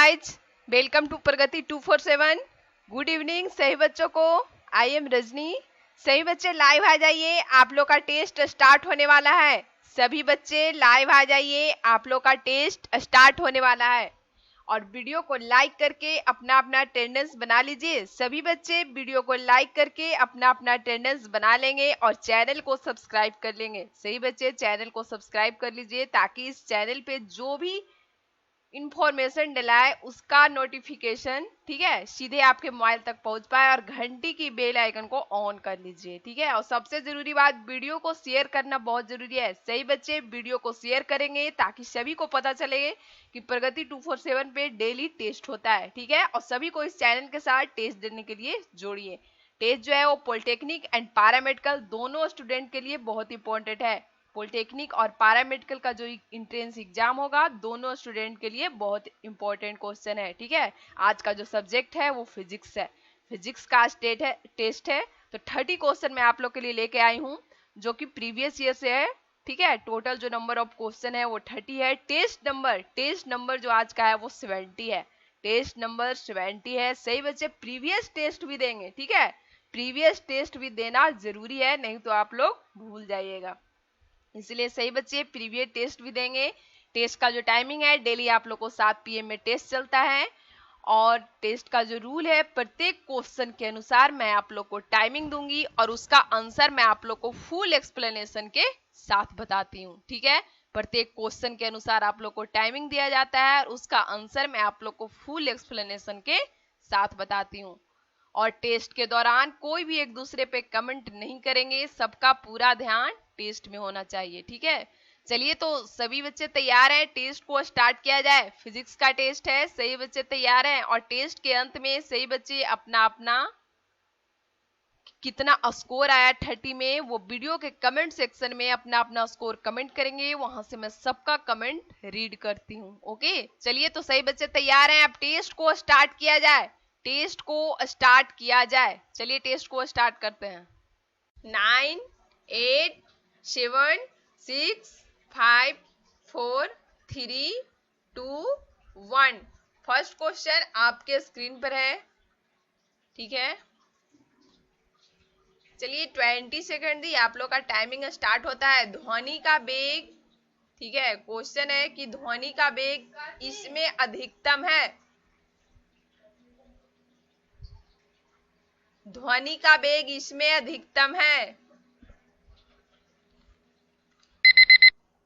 Guys, welcome to Pragati 247। Good evening सही बच्चों को। I am Rajni. सही बच्चे लाइव आ जाइए, आप लोग का टेस्ट स्टार्ट होने वाला है। सभी बच्चे लाइव आ जाइए, आप लोग का टेस्ट स्टार्ट होने वाला है। और वीडियो को लाइक करके अपना अपना अटेंडेंस बना लीजिए। सभी बच्चे वीडियो को लाइक करके अपना अपना अटेंडेंस बना लेंगे और चैनल को सब्सक्राइब कर लेंगे। सही बच्चे चैनल को सब्सक्राइब कर लीजिए ताकि इस चैनल पे जो भी इंफॉर्मेशन डलाए उसका नोटिफिकेशन, ठीक है, सीधे आपके मोबाइल तक पहुंच पाए। और घंटी की बेल आइकन को ऑन कर लीजिए, ठीक है। और सबसे जरूरी बात, वीडियो को शेयर करना बहुत जरूरी है। सही बच्चे वीडियो को शेयर करेंगे ताकि सभी को पता चले कि प्रगति 247 पे डेली टेस्ट होता है, ठीक है। और सभी को इस चैनल के साथ टेस्ट देने के लिए जोड़िए। टेस्ट जो है वो पॉलिटेक्निक एंड पैरामेडिकल दोनों स्टूडेंट के लिए बहुत इंपॉर्टेंट है। पॉलिटेक्निक और पैरामेडिकल का जो इंट्रेंस एग्जाम होगा दोनों स्टूडेंट के लिए बहुत इंपॉर्टेंट क्वेश्चन है, ठीक है। आज का जो सब्जेक्ट है वो फिजिक्स है। फिजिक्स का टेस्ट है। तो 30 क्वेश्चन मैं आप लोग के लिए लेके आई हूँ जो कि प्रीवियस ईयर से है, ठीक है। टोटल जो नंबर ऑफ क्वेश्चन है वो 30 है। टेस्ट नंबर जो आज का है वो 70 है। टेस्ट नंबर 70 है। सही बच्चे प्रीवियस टेस्ट भी देंगे, ठीक है। प्रीवियस टेस्ट भी देना जरूरी है, नहीं तो आप लोग भूल जाइएगा। इसलिए सही बच्चे प्रीवियस टेस्ट भी देंगे। टेस्ट का जो टाइमिंग है डेली आप लोग को 7 PM में टेस्ट चलता है। और टेस्ट का जो रूल है, प्रत्येक क्वेश्चन के अनुसार मैं आप लोग को टाइमिंग दूंगी और उसका आंसर मैं आप लोग को फुल एक्सप्लेनेशन के साथ बताती हूँ, ठीक है। प्रत्येक क्वेश्चन के अनुसार आप लोग को टाइमिंग दिया जाता है और उसका आंसर मैं आप लोग को फुल एक्सप्लेनेशन के साथ बताती हूँ। और टेस्ट के दौरान कोई भी एक दूसरे पे कमेंट नहीं करेंगे, सबका पूरा ध्यान टेस्ट में होना चाहिए, ठीक है। चलिए तो सभी बच्चे तैयार हैं, टेस्ट को स्टार्ट किया जाए। फिजिक्स का टेस्ट है, सही बच्चे तैयार हैं। और टेस्ट के अंत में सही बच्चे अपना अपना कितना स्कोर आया 30 में वो वीडियो के कमेंट सेक्शन में अपना अपना स्कोर कमेंट करेंगे। वहां से मैं सबका कमेंट रीड करती हूँ। ओके, चलिए तो सही बच्चे तैयार हैं, अब टेस्ट को स्टार्ट किया जाए। टेस्ट को स्टार्ट किया जाए, चलिए टेस्ट को स्टार्ट करते हैं। 9 8 7 6 5 4 3 2 1। फर्स्ट क्वेश्चन आपके स्क्रीन पर है, ठीक है। चलिए 20 सेकंड दी आप लोग का टाइमिंग स्टार्ट होता है। ध्वनि का वेग, ठीक है, क्वेश्चन है कि ध्वनि का वेग इसमें अधिकतम है। ध्वनि का वेग इसमें अधिकतम है।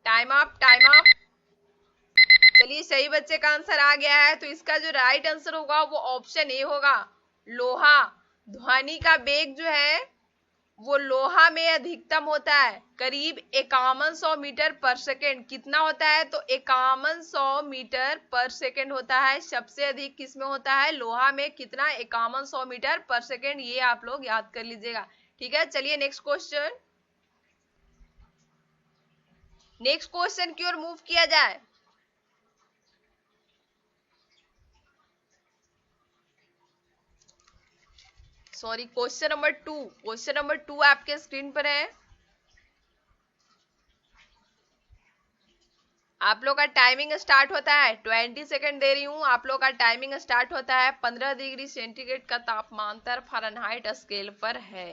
Time up, time up. चलिए सही बच्चे का आंसर आ गया है, तो इसका जो राइट आंसर होगा वो ऑप्शन ए होगा, लोहा। ध्वनि का वेग जो है वो लोहा में अधिकतम होता है, करीब 5100 मीटर पर सेकेंड। कितना होता है? तो 5100 मीटर पर सेकेंड होता है। सबसे अधिक किसमें होता है? लोहा में। कितना? 5100 मीटर पर सेकेंड। ये आप लोग याद कर लीजिएगा, ठीक है। चलिए नेक्स्ट क्वेश्चन, नेक्स्ट क्वेश्चन की ओर मूव किया जाए। Sorry, question number 2। Question number 2 आपके स्क्रीन पर है। आप लोग का टाइमिंग स्टार्ट होता है, 20 सेकंड दे रही हूं। आप लोग का टाइमिंग स्टार्ट होता है। 15 डिग्री सेंटीग्रेड का तापमांतर फ़ारेनहाइट स्केल पर है।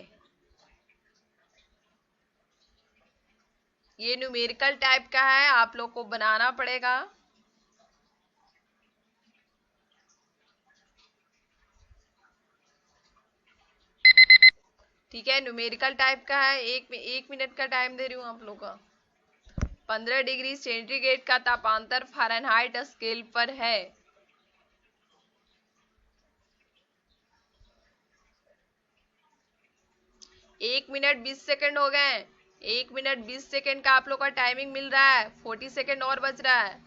ये न्यूमेरिकल टाइप का है, आप लोग को बनाना पड़ेगा। ठीक है, न्यूमेरिकल टाइप का है। एक मिनट का टाइम दे रही हूँ आप लोग का। 15 डिग्री सेंटीग्रेड का तापांतर फ़ारेनहाइट स्केल पर है। एक मिनट 20 सेकंड हो गए। 1 मिनट 20 सेकंड का आप लोग का टाइमिंग मिल रहा है। 40 सेकंड और बच रहा है।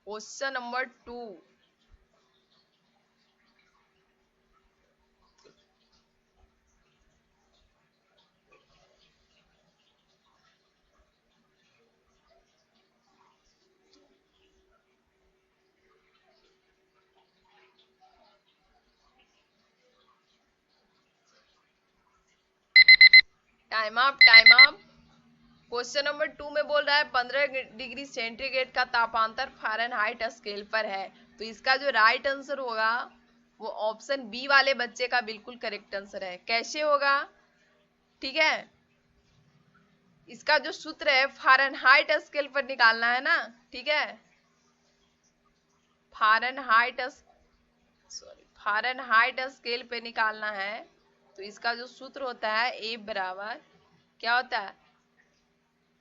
Question number 2। Time up, time up. Question number 2 में बोल रहा है 15 डिग्री सेंटीग्रेड का तापांतर फ़ारेनहाइट स्केल पर है। तो इसका जो राइट आंसर होगा वो ऑप्शन बी वाले बच्चे का बिल्कुल करेक्ट आंसर है। कैसे होगा? ठीक है, इसका जो सूत्र है फ़ारेनहाइट स्केल पर निकालना है ना। ठीक है, फ़ारेनहाइट स्केल पे निकालना है। तो इसका जो सूत्र होता है ए बराबर क्या होता है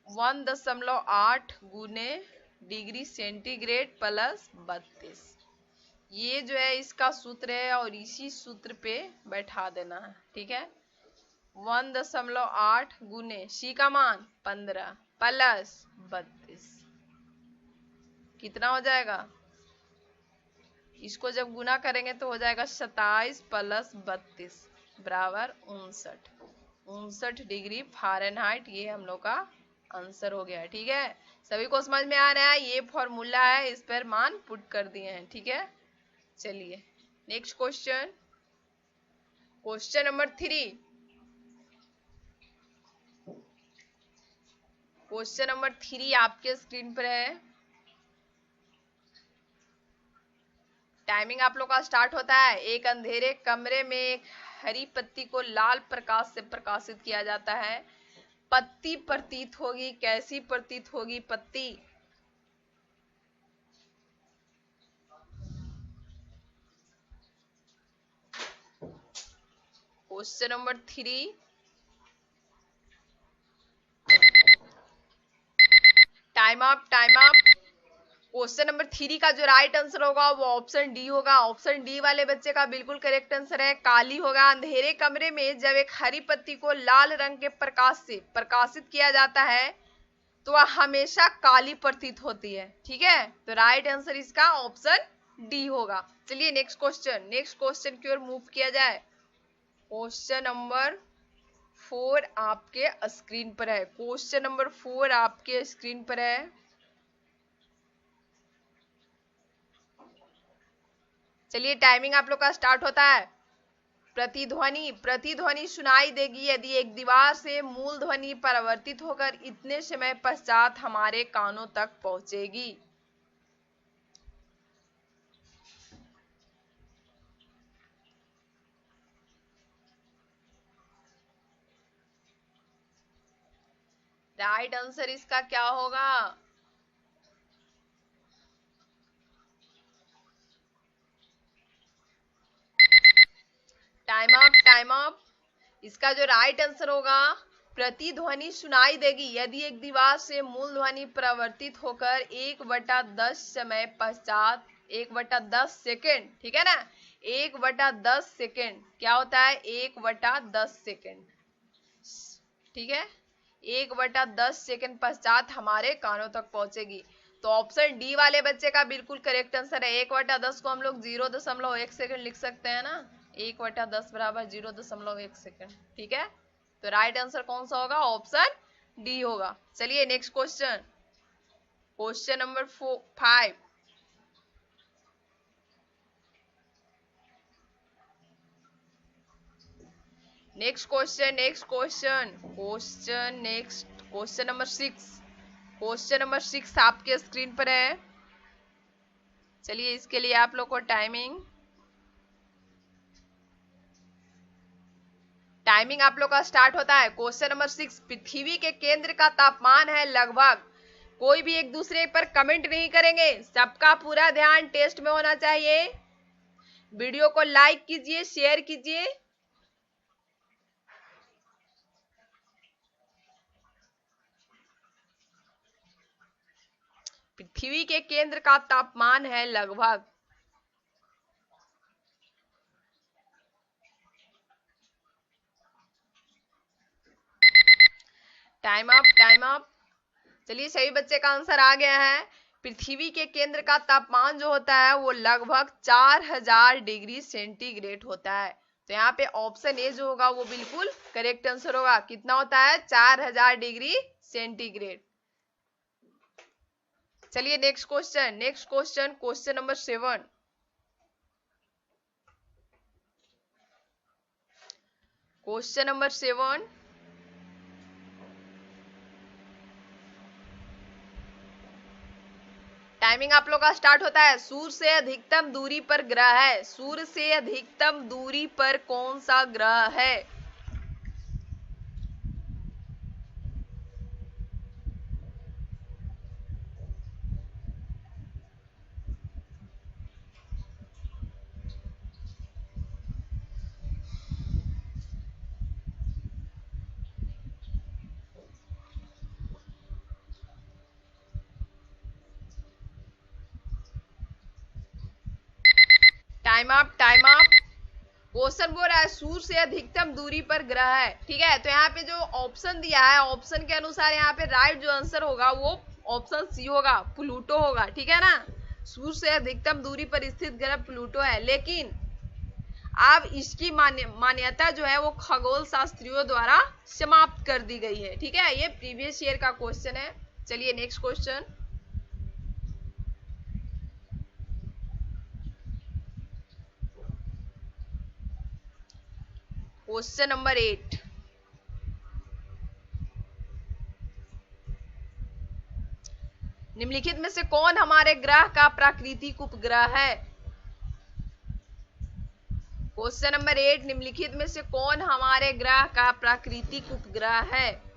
1.8 गुने डिग्री सेंटीग्रेड प्लस 32। ये जो है इसका सूत्र है और इसी सूत्र पे बैठा देना है। ठीक है, 1.8 गुने सी का मान 15 प्लस 32 कितना हो जाएगा? इसको जब गुना करेंगे तो हो जाएगा 27 प्लस 32 बराबर 59 डिग्री फ़ारेनहाइट। ये हम लोग का आंसर हो गया है। ठीक है, सभी को समझ में आ रहा है? ये फॉर्मूला है, इस पर मान पुट कर दिए हैं। ठीक है, चलिए next question, question number 3। Question number 3 आपके स्क्रीन पर है। टाइमिंग आप लोग का स्टार्ट होता है। एक अंधेरे कमरे में एक हरी पत्ती को लाल प्रकाश से प्रकाशित किया जाता है। पत्ती प्रतीत होगी, कैसी प्रतीत होगी पत्ती? Question number 3। Time up, time up. Question number 3 का जो राइट आंसर होगा वो ऑप्शन डी होगा। ऑप्शन डी वाले बच्चे का बिल्कुल करेक्ट आंसर है, काली होगा। अंधेरे कमरे में जब एक हरी पत्ती को लाल रंग के प्रकाश से प्रकाशित किया जाता है तो वह हमेशा काली प्रतीत होती है। ठीक है, तो राइट आंसर इसका ऑप्शन डी होगा। चलिए नेक्स्ट क्वेश्चन की ओर मूव किया जाए। क्वेश्चन नंबर 4 आपके स्क्रीन पर है। क्वेश्चन नंबर 4 आपके स्क्रीन पर है। चलिए टाइमिंग आप लोग का स्टार्ट होता है। प्रतिध्वनि सुनाई देगी यदि एक दीवार से मूल ध्वनि परावर्तित होकर इतने समय पश्चात हमारे कानों तक पहुंचेगी। राइट आंसर इसका क्या होगा? Time up, time up. इसका जो राइट आंसर होगा प्रतिध्वनि सुनाई देगी यदि एक दीवार से मूल ध्वनि परावर्तित होकर 1/10 समय पश्चात 1/10 सेकेंड। ठीक है ना, 1/10 सेकेंड क्या होता है 1/10 सेकेंड। ठीक है, 1/10 सेकेंड पश्चात हमारे कानों तक पहुंचेगी। तो ऑप्शन डी वाले बच्चे का बिल्कुल करेक्ट आंसर है। 1/10 को हम लोग 0.1 सेकेंड लिख सकते हैं ना। 1/10 बराबर 0.1 सेकेंड। ठीक है, तो राइट आंसर कौन सा होगा? ऑप्शन डी होगा। चलिए next question, question number 5। Next question number 6। Question number 6 आपके स्क्रीन पर है। चलिए इसके लिए आप लोग को टाइमिंग आप लोग का स्टार्ट होता है। क्वेश्चन नंबर 6, पृथ्वी के केंद्र का तापमान है लगभग। कोई भी एक दूसरे पर कमेंट नहीं करेंगे, सबका पूरा ध्यान टेस्ट में होना चाहिए। वीडियो को लाइक कीजिए, शेयर कीजिए। पृथ्वी के केंद्र का तापमान है लगभग। Time up, time up. चलिए सही बच्चे का आंसर आ गया है। पृथ्वी के केंद्र का तापमान जो होता है वो लगभग 4000 डिग्री सेंटीग्रेड होता है। तो यहाँ पे ऑप्शन ए जो होगा वो बिल्कुल करेक्ट आंसर होगा। कितना होता है? 4000 डिग्री सेंटीग्रेड। चलिए next question number 7। Question number 7, timing आप लोग का स्टार्ट होता है। सूर्य से अधिकतम दूरी पर ग्रह है। सूर्य से अधिकतम दूरी पर कौन सा ग्रह है? Time up, time up. Question बोल रहा है सूर्य से अधिकतम दूरी पर ग्रह है। ठीक है, तो यहाँ पे जो ऑप्शन दिया है, ऑप्शन के अनुसार यहाँ पे राइट जो आंसर होगा वो ऑप्शन सी होगा, प्लूटो होगा। ठीक है ना, सूर्य से अधिकतम दूरी पर स्थित ग्रह प्लूटो है। लेकिन अब इसकी मान्यता जो है वो खगोल शास्त्रियों द्वारा समाप्त कर दी गई है। ठीक है, ये प्रीवियस ईयर का क्वेश्चन है। चलिए नेक्स्ट क्वेश्चन। Question number 8। निम्नलिखित में से कौन हमारे ग्रह का प्राकृतिक उपग्रह है? क्वेश्चन नंबर 8, निम्नलिखित में से कौन हमारे ग्रह का प्राकृतिक उपग्रह है?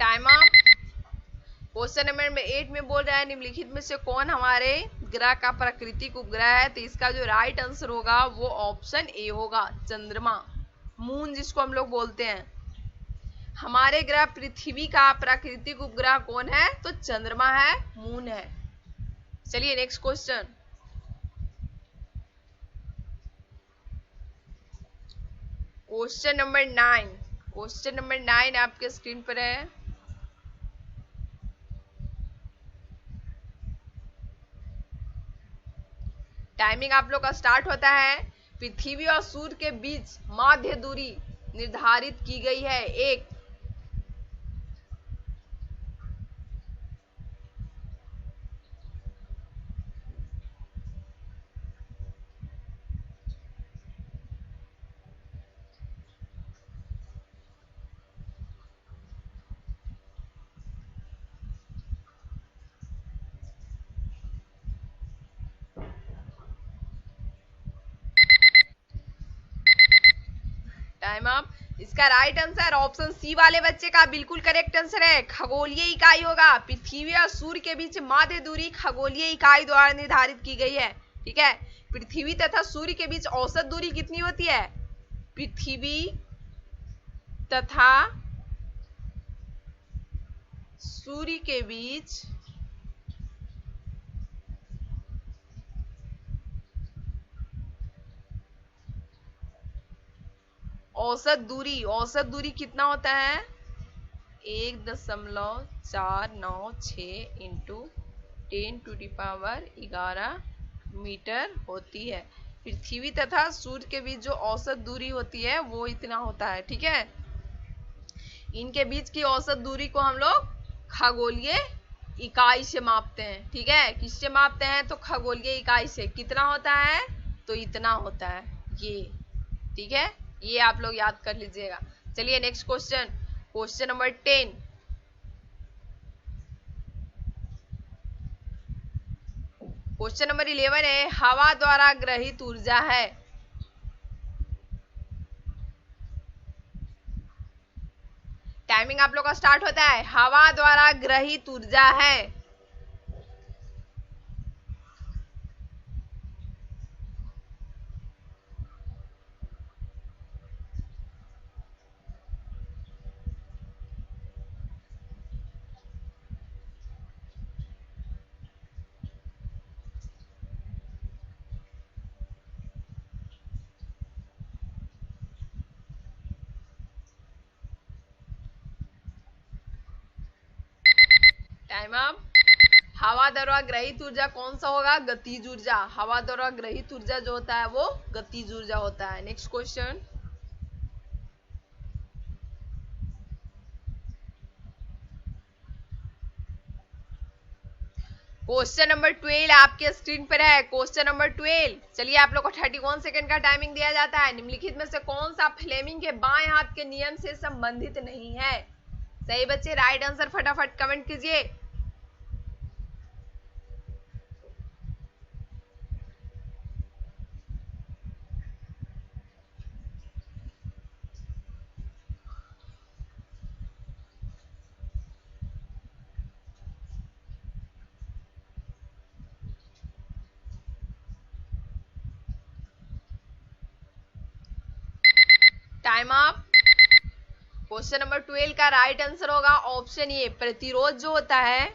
Time up. क्वेश्चन नंबर 8 में बोल रहा है निम्नलिखित में से कौन हमारे ग्रह का प्राकृतिक उपग्रह है। तो इसका जो राइट आंसर होगा वो ऑप्शन ए होगा, चंद्रमा, मून जिसको हम लोग बोलते हैं। हमारे ग्रह पृथ्वी का प्राकृतिक उपग्रह कौन है? तो चंद्रमा है, मून है। चलिए next question. Question number 9। Question number 9 आपके स्क्रीन पर है। टाइमिंग आप लोग का स्टार्ट होता है। पृथ्वी और सूर्य के बीच माध्य दूरी निर्धारित की गई है 1। Time up. इसका राइट आंसर ऑप्शन सी वाले बच्चे का बिल्कुल करेक्ट आंसर है, खगोलीय इकाई होगा। पृथ्वी और सूर्य के बीच माध्य दूरी खगोलीय इकाई द्वारा निर्धारित की गई है। ठीक है, पृथ्वी तथा सूर्य के बीच औसत दूरी कितनी होती है? पृथ्वी तथा सूर्य के बीच औसत दूरी कितना होता है? 1.496 इंटू 10⁻11 मीटर होती है। पृथ्वी तथा सूर्य के बीच जो औसत दूरी होती है वो इतना होता है। ठीक है, इनके बीच की औसत दूरी को हम लोग खगोलीय इकाई से मापते हैं। ठीक है, किससे मापते हैं? तो खगोलीय इकाई से। कितना होता है? तो इतना होता है ये। ठीक है, ये आप लोग याद कर लीजिएगा। चलिए next question. Question number 10। Question number 11 है, हवा द्वारा ग्रहित ऊर्जा है। टाइमिंग आप लोग का स्टार्ट होता है। हवा द्वारा ग्रहित ऊर्जा है। Time up. हवा द्वारा ग्रहित ऊर्जा कौन सा होगा? गतिज ऊर्जा। हवा द्वारा ग्रहित ऊर्जा जो होता है वो गतिज ऊर्जा होता है। Next question. क्वेश्चन नंबर 12 आपके स्क्रीन पर है। क्वेश्चन नंबर 12, चलिए आप लोग को 31 सेकंड का टाइमिंग दिया जाता है। निम्नलिखित में से कौन सा फ्लेमिंग के बाएं हाथ के नियम से संबंधित नहीं है? सही बच्चे राइट आंसर फटाफट कमेंट कीजिए। Time up. क्वेश्चन नंबर 12 का राइट आंसर होगा ऑप्शन ए, प्रतिरोध जो होता है,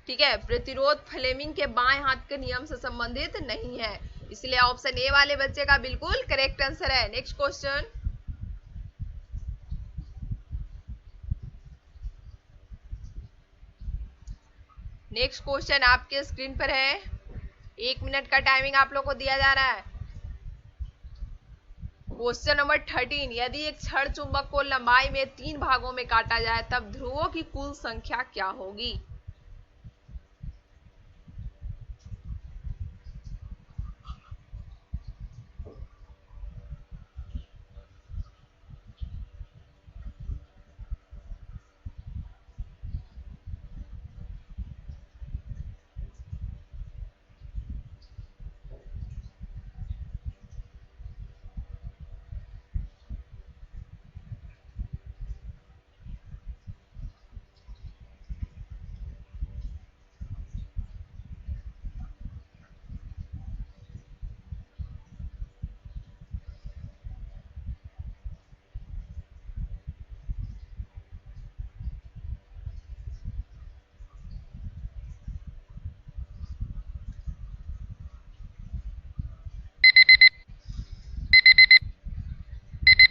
ठीक है, प्रतिरोध फ्लेमिंग के बाएं हाथ के नियम से संबंधित नहीं है, इसलिए ऑप्शन ए वाले बच्चे का बिल्कुल करेक्ट आंसर है। Next question. नेक्स्ट क्वेश्चन आपके स्क्रीन पर है। 1 मिनट का टाइमिंग आप लोग को दिया जा रहा है। क्वेश्चन नंबर 13, यदि एक छड़ चुंबक को लंबाई में 3 भागों में काटा जाए तब ध्रुवों की कुल संख्या क्या होगी?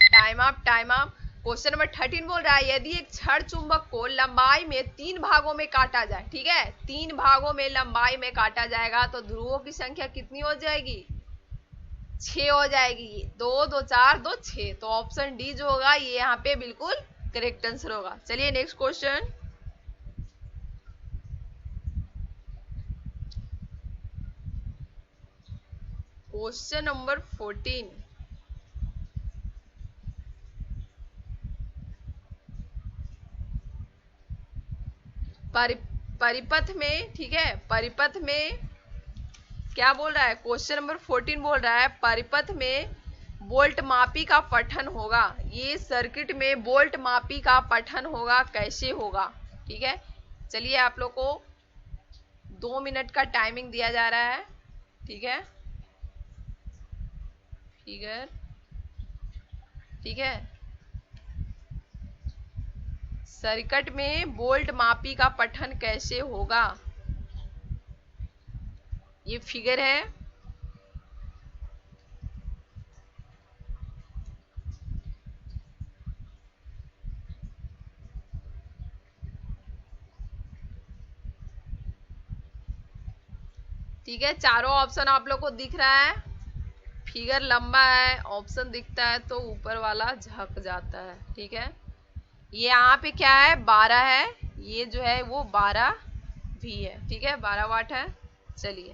Time up, time up. Question number 13 बोल रहा है यदि एक छड़ चुंबक को लंबाई में 3 भागों में काटा जाए, ठीक है, 3 भागों में लंबाई में काटा जाएगा तो ध्रुवों की संख्या कितनी हो जाएगी? 6 हो जाएगी। 2 2 4 2 6, तो ऑप्शन डी जो होगा ये यहाँ पे बिल्कुल करेक्ट आंसर होगा। चलिए नेक्स्ट क्वेश्चन। क्वेश्चन नंबर 14, परिपथ में, ठीक है, परिपथ में क्या बोल रहा है? क्वेश्चन नंबर 14 बोल रहा है परिपथ में वोल्ट मापी का पठन होगा। ये सर्किट में वोल्ट मापी का पठन होगा, कैसे होगा? ठीक है, चलिए आप लोग को 2 मिनट का टाइमिंग दिया जा रहा है। ठीक है, फिगर, ठीक है, सर्किट में वोल्ट मापी का पठन कैसे होगा? ये फिगर है। ठीक है, चारों ऑप्शन आप लोग को दिख रहा है। फिगर लंबा है, ऑप्शन दिखता है तो ऊपर वाला झक जाता है। ठीक है, ये यहाँ पे क्या है? 12 है, ये जो है वो 12 भी है। ठीक है, 12 वाट है। चलिए,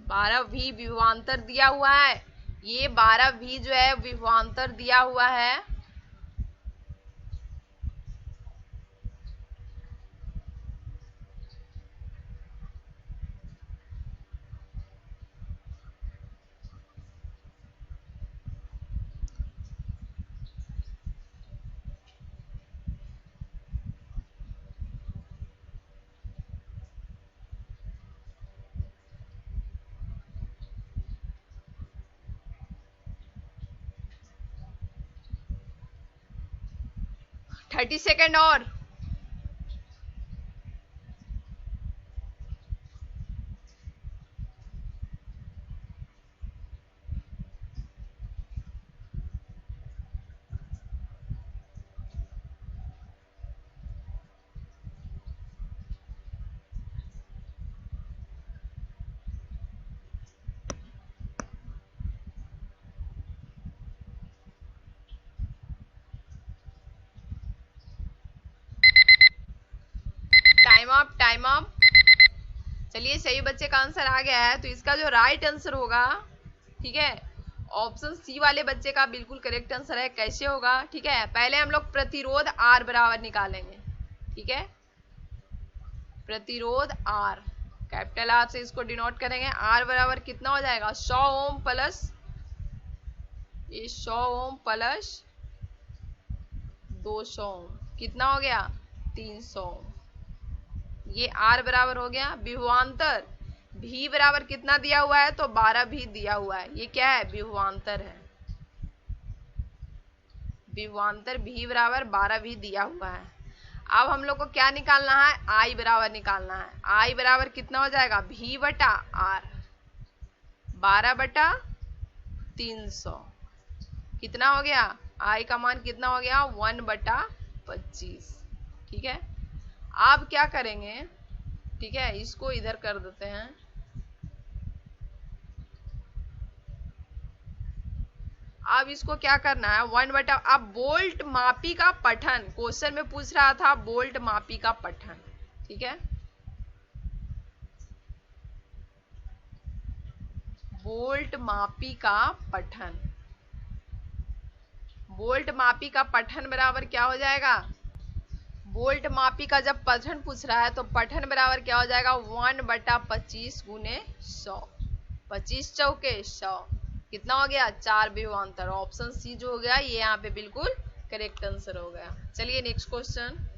12 भी विभवांतर दिया हुआ है। ये 12 भी जो है विभवांतर दिया हुआ है। थर्टी सेकेंड और। Time up. चलिए सही बच्चे का आंसर आ गया है, तो इसका जो राइट आंसर होगा, ठीक है, ऑप्शन सी वाले बच्चे का बिल्कुल करेक्ट आंसर है। कैसे होगा, ठीक है, पहले हम लोग प्रतिरोध आर बराबर निकालेंगे, ठीक है, प्रतिरोध आर, कैपिटल आर से इसको डिनोट करेंगे। आर बराबर कितना हो जाएगा, 100 ओम प्लस, ये 100 ओम प्लस 200 ओम, कितना हो गया, 300 ओम। ये आर बराबर हो गया। विभवांतर भी बराबर कितना दिया हुआ है, तो 12 भी दिया हुआ है। ये क्या है, विभवांतर है। विभवांतर भी बराबर 12 भी दिया हुआ है। अब हम लोग को क्या निकालना है, आई बराबर निकालना है। आई बराबर कितना हो जाएगा, भी बटा आर, 12/300, कितना हो गया, आई का मान कितना हो गया, 1/25, ठीक है। आप क्या करेंगे, ठीक है, इसको इधर कर देते हैं। अब इसको क्या करना है, 1/, अब बोल्ट मापी का पठन, क्वेश्चन में पूछ रहा था बोल्ट मापी का पठन, ठीक है, बोल्ट मापी का पठन। बोल्ट मापी का पठन बराबर क्या हो जाएगा, बोल्ट मापी का जब पठन पूछ रहा है तो पठन बराबर क्या हो जाएगा, 1/25 गुने 100, 25 चौके 100, कितना हो गया, 4 विभवांतर। ऑप्शन सी जो हो गया ये यहाँ पे बिल्कुल करेक्ट आंसर हो गया। चलिए नेक्स्ट क्वेश्चन।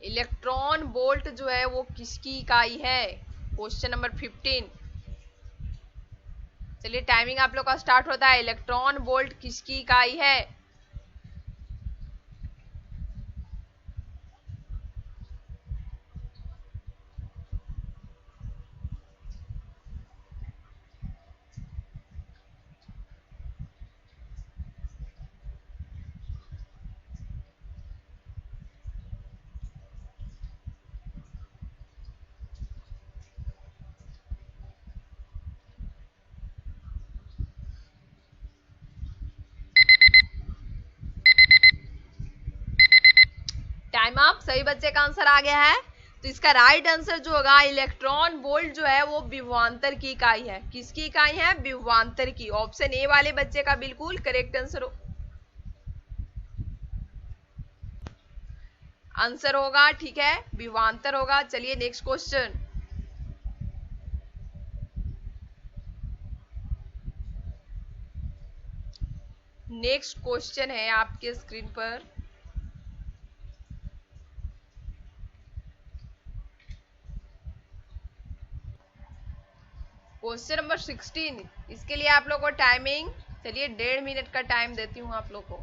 इलेक्ट्रॉन वोल्ट जो है वो किसकी इकाई है, क्वेश्चन नंबर 15। चलिए टाइमिंग आप लोग का स्टार्ट होता है। इलेक्ट्रॉन वोल्ट किसकी इकाई है, टाइम अप। सही बच्चे का आंसर आ गया है, तो इसका राइट आंसर जो होगा, इलेक्ट्रॉन वोल्ट जो है वो विभवांतर की इकाई है। किसकी इकाई है, विभवांतर की। ऑप्शन ए वाले बच्चे का बिल्कुल करेक्ट आंसर होगा, ठीक है, विभवांतर होगा। चलिए नेक्स्ट क्वेश्चन। नेक्स्ट क्वेश्चन है आपके स्क्रीन पर, क्वेश्चन नंबर 16। इसके लिए आप लोग को टाइमिंग, चलिए 1.5 मिनट का टाइम देती हूँ आप लोग को।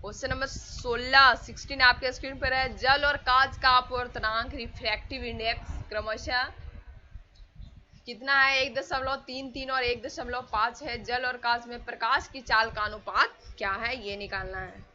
क्वेश्चन नंबर 16 आपके स्क्रीन पर है। जल और कांच का अपवर्तनांक, रिफ्रैक्टिव इंडेक्स क्रमशः कितना है, 1.33 और 1.5 है। जल और कांच में प्रकाश की चाल का अनुपात क्या है, ये निकालना है।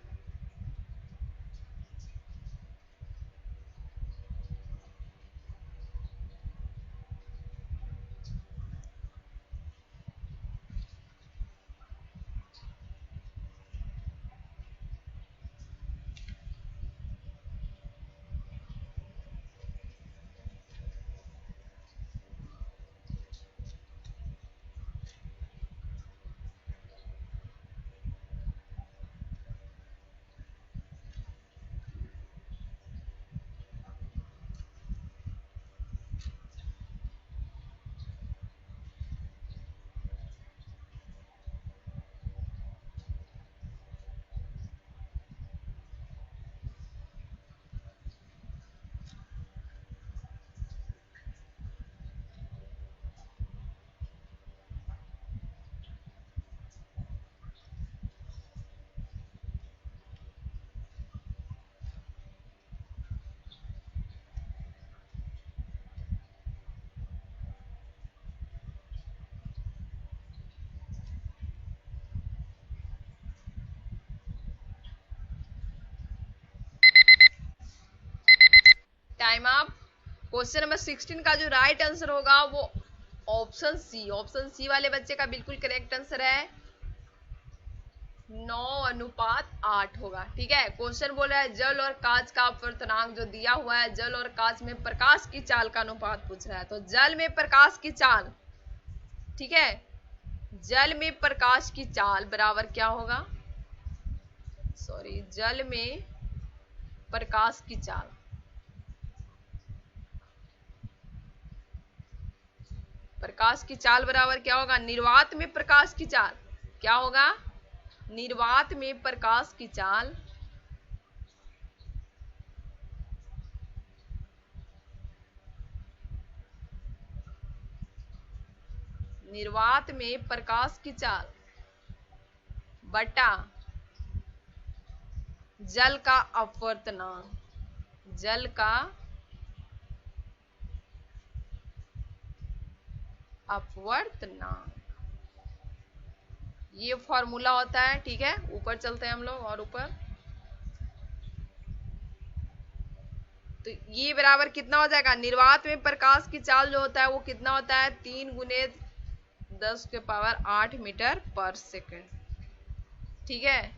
Time up. क्वेश्चन नंबर 16 का जो राइट आंसर होगा वो ऑप्शन सी वाले बच्चे का बिल्कुल करेक्ट आंसर है 9:8 होगा। ठीक है, क्वेश्चन बोल रहा है जल और कांच का अपवर्तनांक जो दिया हुआ है, जल और कांच में प्रकाश की चाल का अनुपात पूछ रहा है। तो जल में प्रकाश की चाल, ठीक है, जल में प्रकाश की चाल बराबर क्या होगा, सॉरी, जल में प्रकाश की चाल, प्रकाश की चाल बराबर क्या होगा, निर्वात में प्रकाश की चाल क्या होगा, निर्वात में प्रकाश की चाल निर्वात में प्रकाश की चाल बटा जल का अपवर्तनांक, जल का अपवर्तनांक, ये फॉर्मूला होता है। ठीक है, ऊपर चलते हैं हम लोग और ऊपर, तो ये बराबर कितना हो जाएगा, निर्वात में प्रकाश की चाल जो होता है वो कितना होता है, 3 × 10⁸ मीटर पर सेकेंड। ठीक है,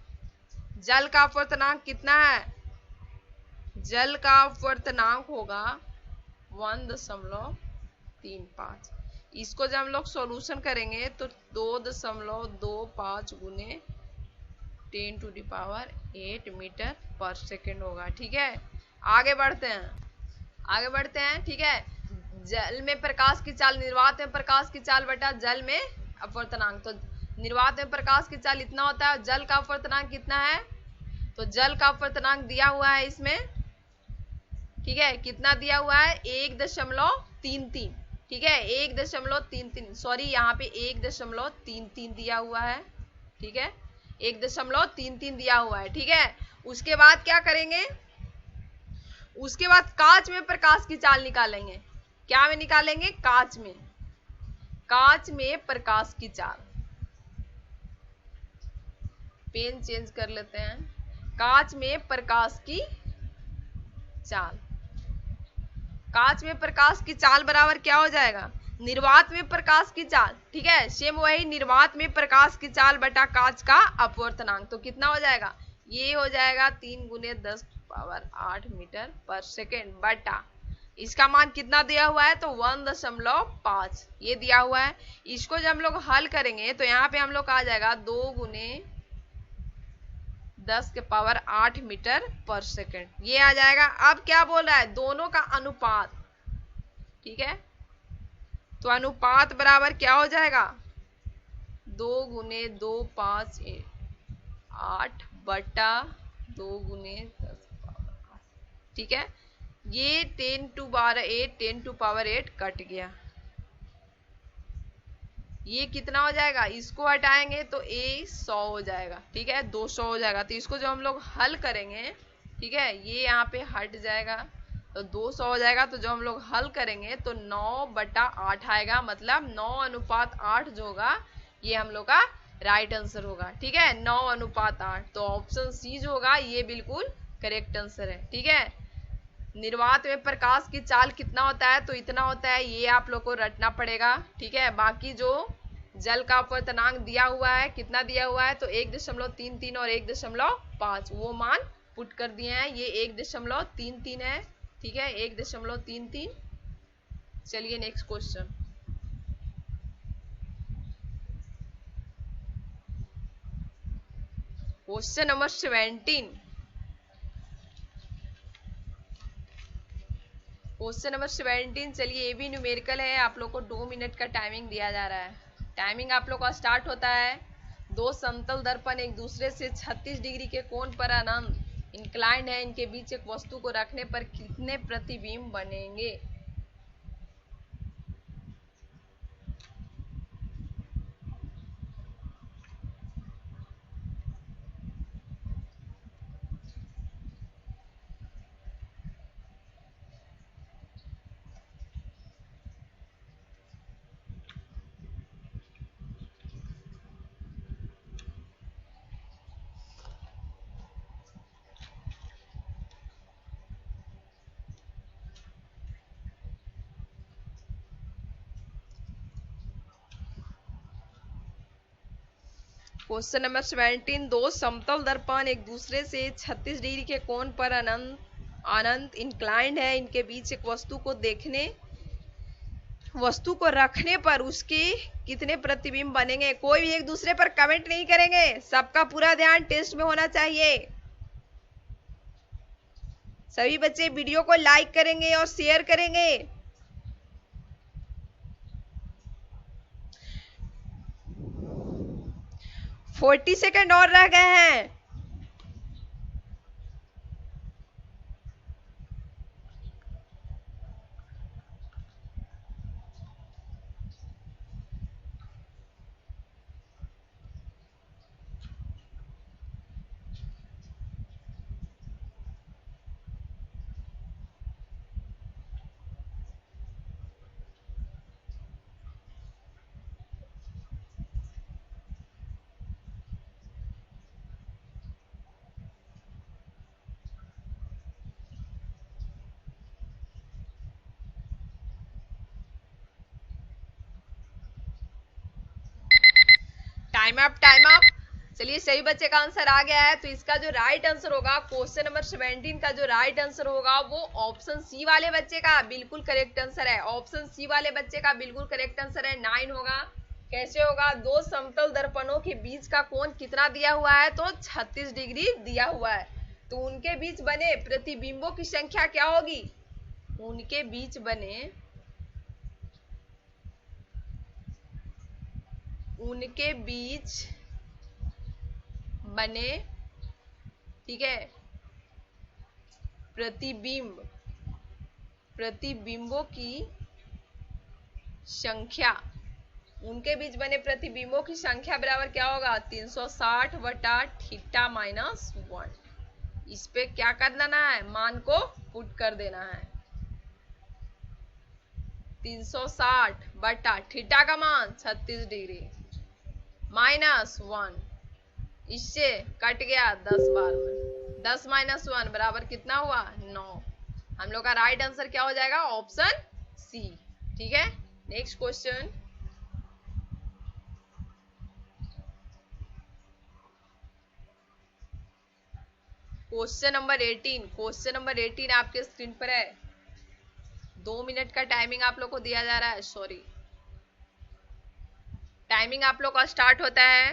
जल का अपवर्तनांक कितना है, जल का अपवर्तनांक होगा 1.35। इसको जब हम लोग सॉल्यूशन करेंगे तो 2.25 × 10⁸ मीटर पर सेकेंड होगा। ठीक है, आगे बढ़ते हैं, आगे बढ़ते हैं। ठीक है, जल में प्रकाश की चाल, निर्वात में प्रकाश की चाल बटा जल में अपवर्तनांक, तो निर्वात में प्रकाश की चाल इतना होता है, जल का अपवर्तनांक कितना है, तो जल का अपवर्तनांक दिया हुआ है इसमें। ठीक है, कितना दिया हुआ है, 1.33। ठीक है, 1.33, सॉरी यहाँ पे 1.33 दिया हुआ है। ठीक है, 1.33 दिया हुआ है। ठीक है, उसके बाद क्या करेंगे, उसके बाद कांच में प्रकाश की चाल निकालेंगे। क्या में निकालेंगे, कांच में, कांच में प्रकाश की चाल, पेन चेंज कर लेते हैं, कांच में प्रकाश की चाल, कांच में प्रकाश की चाल बराबर क्या हो जाएगा, निर्वात में प्रकाश की चाल। ठीक है, सेम वही, निर्वात में प्रकाश की चाल बटा कांच का अपवर्तनांक, तो कितना हो जाएगा, ये हो जाएगा 3 × 10⁸ मीटर पर सेकेंड बटा, इसका मान कितना दिया हुआ है, तो 1.5 ये दिया हुआ है। इसको जब हम लोग हल करेंगे तो यहाँ पे हम लोग आ जाएगा 2 × 10⁸ मीटर पर सेकेंड, ये आ जाएगा। अब क्या बोल रहा है, दोनों का अनुपात। ठीक है, तो अनुपात बराबर क्या हो जाएगा, 2 × 2 = 8 बटा 2 × 10⁸। ठीक है, ये 10⁸ कट गया, ये कितना हो जाएगा, इसको हटाएंगे तो ए 100 हो जाएगा। ठीक है, 200 हो जाएगा। तो इसको जो हम लोग हल करेंगे, ठीक है, ये यहाँ पे हट जाएगा तो 200 हो जाएगा। तो जो हम लोग हल करेंगे तो 9/8 आएगा, मतलब 9:8 जो होगा ये हम लोग का राइट आंसर होगा। ठीक है, 9:8, तो ऑप्शन सी जो होगा ये बिल्कुल करेक्ट आंसर है। ठीक है, निर्वात में प्रकाश की चाल कितना होता है, तो इतना होता है, ये आप लोग को रटना पड़ेगा। ठीक है, बाकी जो जल का अपवर्तनांक दिया हुआ है, कितना दिया हुआ है, तो 1.33 और 1.5 वो मान पुट कर दिए हैं, ये 1.33 है। ठीक है, 1.33। चलिए next question, question number 17। Question number 17, चलिए ये भी न्यूमेरिकल है। आप लोग को 2 मिनट का टाइमिंग दिया जा रहा है। टाइमिंग आप लोग का स्टार्ट होता है, दो समतल दर्पण एक दूसरे से 36 डिग्री के कोण पर अनंत इंक्लाइंड है, इनके बीच एक वस्तु को रखने पर कितने प्रतिबिंब बनेंगे। क्वेश्चन नंबर 17, दो समतल दर्पण एक दूसरे से 36 डिग्री के कोण पर अनंत इंक्लाइंड है। इनके बीच एक वस्तु को रखने पर उसके कितने प्रतिबिंब बनेंगे? कोई भी एक दूसरे पर कमेंट नहीं करेंगे, सबका पूरा ध्यान टेस्ट में होना चाहिए। सभी बच्चे वीडियो को लाइक करेंगे और शेयर करेंगे। 40 सेकंड और रह गए हैं। Time up, time up. चलिए, सही बच्चे का आंसर आ गया है, तो इसका जो राइट आंसर होगा क्वेश्चन नंबर 17 का जो राइट आंसर होगा वो ऑप्शन सी वाले बच्चे का बिल्कुल करेक्ट आंसर है। ऑप्शन सी वाले बच्चे का बिल्कुल करेक्ट आंसर है, 9 होगा। कैसे होगा? दो समतल दर्पणों के बीच का कोण कितना दिया हुआ है? तो 36 डिग्री दिया हुआ है। तो उनके बीच बने प्रतिबिंबों की संख्या क्या होगी? उनके बीच बने, ठीक है, प्रतिबिंबों की संख्या, उनके बीच बने प्रतिबिंबों की संख्या बराबर क्या होगा? 360 बटा थीटा माइनस 1। इस पे क्या कर देना है? मान को पुट कर देना है। 360 बटा थीटा का मान 36 डिग्री माइनस 1, इससे कट गया 10 बार में। 10 माइनस 1 बराबर कितना हुआ? 9। हम लोग का राइट आंसर क्या हो जाएगा? Option C. ठीक है, नेक्स्ट क्वेश्चन। क्वेश्चन नंबर 18 आपके स्क्रीन पर है। 2 मिनट का टाइमिंग आप लोग को दिया जा रहा है। सॉरी, टाइमिंग आप लोग का स्टार्ट होता है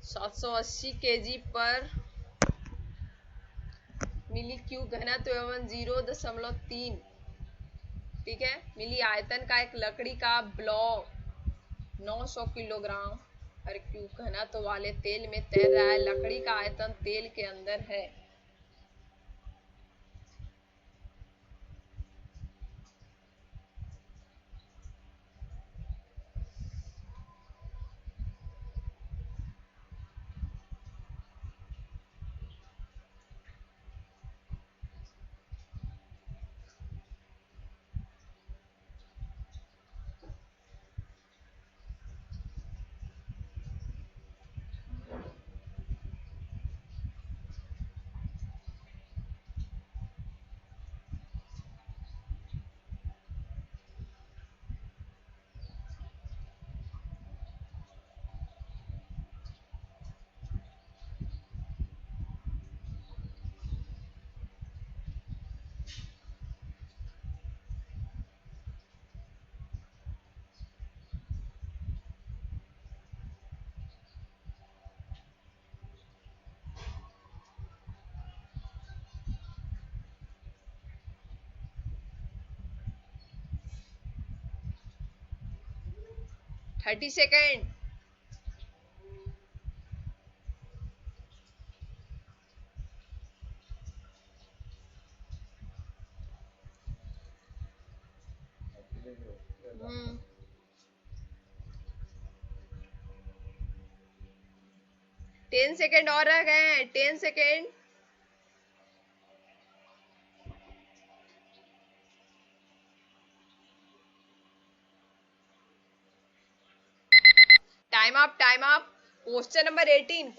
780 केजी पर मिली क्यूब घनत्व एवं 0.3, ठीक है, मिली आयतन का एक लकड़ी का ब्लॉक 900 किलोग्राम हर क्यूब घनत्व वाले तेल में तैर रहा है। लकड़ी का आयतन तेल के अंदर है। Thirty second. हम्म 10 सेकेंड और रह गए हैं। 10 second. Time up, time up. Question number 18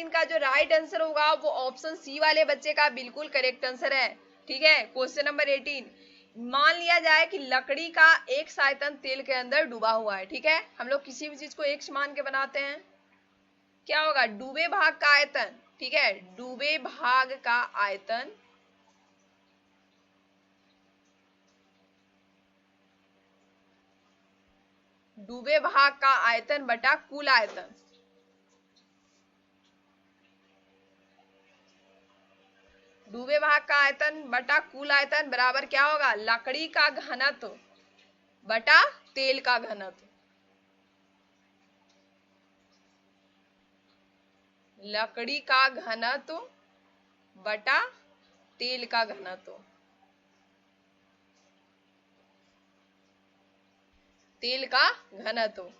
का जो राइट आंसर होगा वो ऑप्शन सी वाले बच्चे का बिल्कुल करेक्ट आंसर है। ठीक है, क्वेश्चन नंबर 18, मान लिया जाए कि लकड़ी का एक आयतन तेल के अंदर डूबा हुआ है, ठीक है। हम लोग किसी भी चीज को एक मान के बनाते हैं, क्या होगा, डूबे भाग का आयतन, ठीक है, डूबे भाग का आयतन डूबे भाग का आयतन बटा कुल आयतन, डूबे भाग का आयतन बटा कुल आयतन बराबर क्या होगा, लकड़ी का घनत्व बटा तेल का घनत्व, लकड़ी का घनत्व बटा तेल का घनत्व, तेल का घनत्व,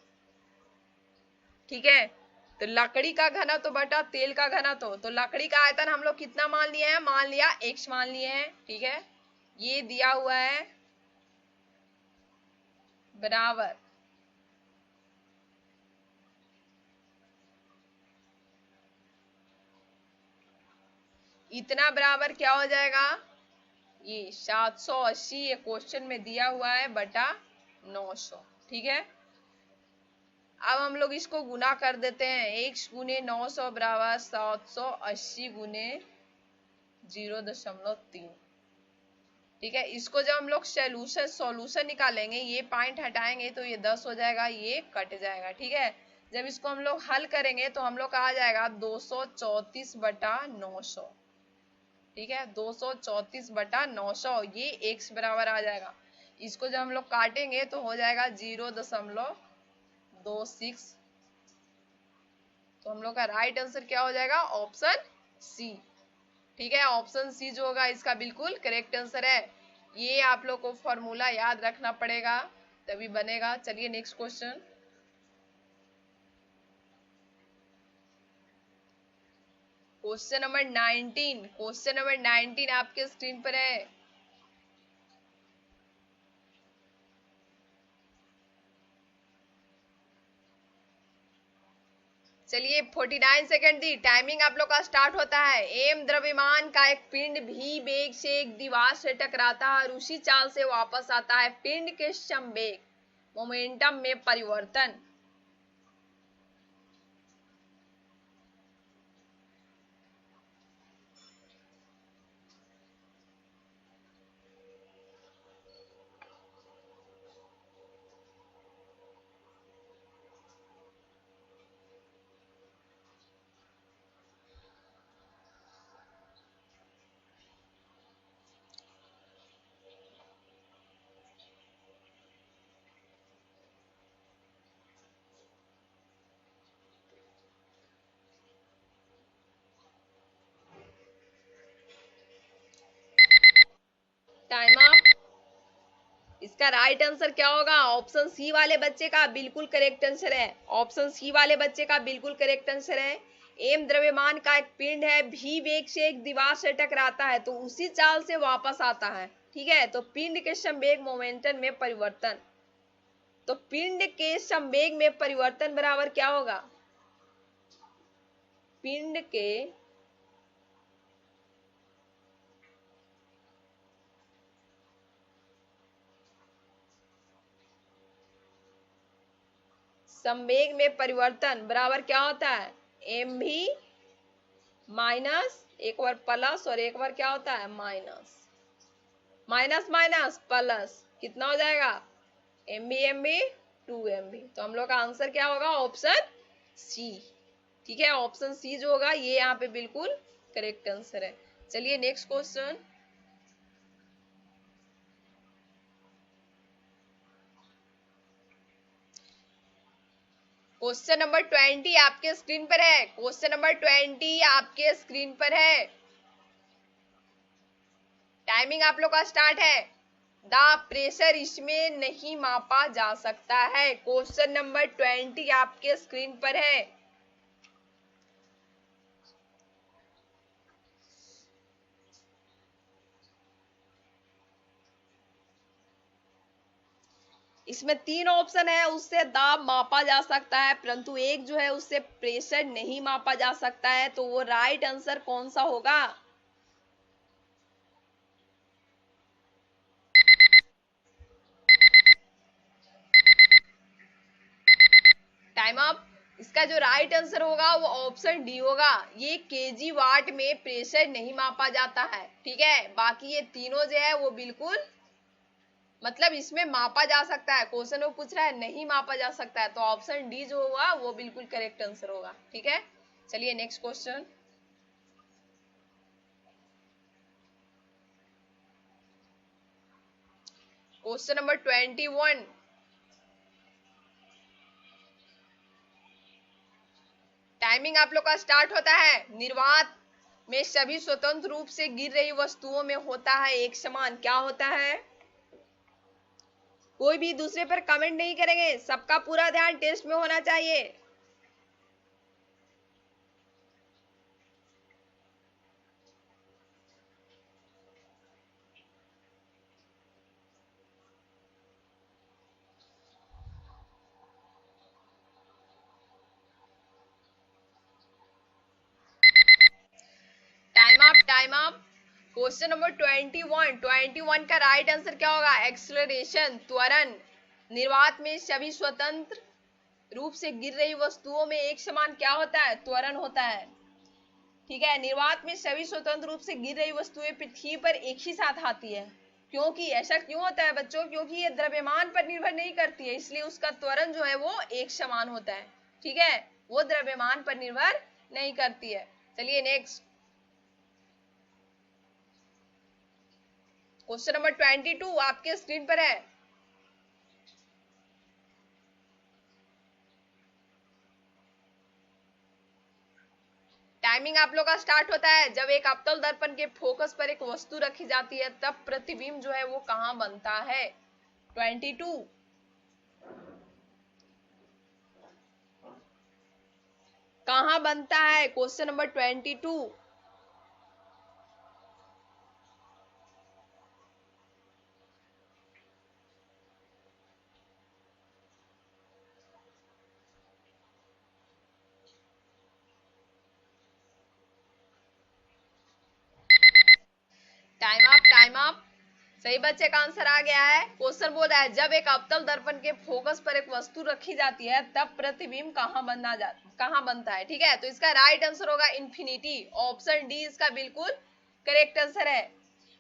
ठीक है। तो लकड़ी का घनत्व बटा तेल का घनत्व, तो लकड़ी का आयतन हम लोग कितना मान लिए हैं, मान लिया x मान लिए हैं, ठीक है, ये दिया हुआ है बराबर इतना, बराबर क्या हो जाएगा, ये 780 ये क्वेश्चन में दिया हुआ है बटा 900, ठीक है। अब हम लोग इसको गुना कर देते हैं, x गुने 900 बराबर 780 गुने 0.3, ठीक है। इसको जब हम लोग सॉल्यूशन निकालेंगे, ये पॉइंट हटाएंगे तो ये 10 हो जाएगा, ये कट जाएगा, ठीक है। जब इसको हम लोग हल करेंगे तो हम लोग का आ जाएगा 234 बटा 900, ठीक है, 234 बटा 900, ये x बराबर आ जाएगा। इसको जब हम लोग काटेंगे तो हो जाएगा 0.26, तो हम लोग का राइट आंसर क्या हो जाएगा, ऑप्शन सी, ठीक है। ऑप्शन सी जो होगा इसका बिल्कुल करेक्ट आंसर है। ये आप लोग को फॉर्मूला याद रखना पड़ेगा तभी बनेगा। चलिए next question, question number 19, question number 19 आपके स्क्रीन पर है। चलिए 49 सेकेंड दी टाइमिंग आप लोग का स्टार्ट होता है। एम द्रव्यमान का एक पिंड भी वेग से एक दीवार से टकराता है और उसी चाल से वापस आता है। पिंड के संवेग मोमेंटम में परिवर्तन टाइम अप। इसका राइट आंसर क्या होगा, ऑप्शन सी वाले बच्चे का बिल्कुल करेक्ट आंसर है। ऑप्शन सी वाले बच्चे का बिल्कुल करेक्ट आंसर है। एम द्रव्यमान का एक पिंड है, भी वेग से एक दीवार से टकराता है तो उसी चाल से वापस आता है, ठीक है। तो पिंड के संवेग मोमेंटम में परिवर्तन, तो पिंड के संवेग में परिवर्तन बराबर क्या होगा, पिंड के संवेग में परिवर्तन बराबर क्या होता है, एम भी माइनस एक बार प्लस और एक बार क्या होता है माइनस, माइनस माइनस प्लस, कितना हो जाएगा एम बी 2 MB। तो हम लोग का आंसर क्या होगा, ऑप्शन सी, ठीक है। ऑप्शन सी जो होगा ये यहाँ पे बिल्कुल करेक्ट आंसर है। चलिए नेक्स्ट क्वेश्चन, क्वेश्चन नंबर 20 आपके स्क्रीन पर है। क्वेश्चन नंबर 20 आपके स्क्रीन पर है। टाइमिंग आप लोग का स्टार्ट है। द प्रेशर इसमें नहीं मापा जा सकता है। क्वेश्चन नंबर 20 आपके स्क्रीन पर है। इसमें 3 ऑप्शन है, उससे दाब मापा जा सकता है परंतु एक जो है उससे प्रेशर नहीं मापा जा सकता है, तो वो राइट आंसर कौन सा होगा, टाइम अप। इसका जो राइट आंसर होगा वो ऑप्शन डी होगा। ये केजी वाट में प्रेशर नहीं मापा जाता है, ठीक है। बाकी ये तीनों जो है वो बिल्कुल मतलब इसमें मापा जा सकता है। क्वेश्चन वो पूछ रहा है नहीं मापा जा सकता है, तो ऑप्शन डी जो होगा वो बिल्कुल करेक्ट आंसर होगा, ठीक है। चलिए next question. Question number 21। Timing आप लोग का स्टार्ट होता है। निर्वात में सभी स्वतंत्र रूप से गिर रही वस्तुओं में होता है एक समान, क्या होता है? कोई भी दूसरे पर कमेंट नहीं करेंगे, सबका पूरा ध्यान टेस्ट में होना चाहिए। Time up, time up. Question number 21 का राइट आंसर क्या होगा? एक्सलरेशन, त्वरण। निर्वात में सभी स्वतंत्र रूप से गिर रही वस्तुओं में एक समान क्या होता है? त्वरण होता है, ठीक है। निर्वात में सभी स्वतंत्र रूप से गिर रही वस्तुएं पृथ्वी पर एक ही साथ आती है। क्योंकि ऐसा क्यों होता है बच्चों? क्योंकि ये द्रव्यमान पर निर्भर नहीं करती है, इसलिए उसका त्वरण जो है वो एक समान होता है, ठीक है। वो द्रव्यमान पर निर्भर नहीं करती है। चलिए नेक्स्ट क्वेश्चन नंबर 22 आपके स्क्रीन पर है। टाइमिंग आप लोग का स्टार्ट होता है। जब एक अवतल दर्पण के फोकस पर एक वस्तु रखी जाती है तब प्रतिबिंब जो है वो कहां बनता है? 22 कहां बनता है? Question number 22। Time up, time up. सही बच्चे का आंसर आ गया है। क्वेश्चन बोल रहा है जब एक अवतल दर्पण के फोकस पर एक वस्तु रखी जाती है तब प्रतिबिंब कहां बनता है, ठीक है। तो इसका राइट आंसर होगा इंफिनिटी। ऑप्शन डी इसका बिल्कुल करेक्ट आंसर है।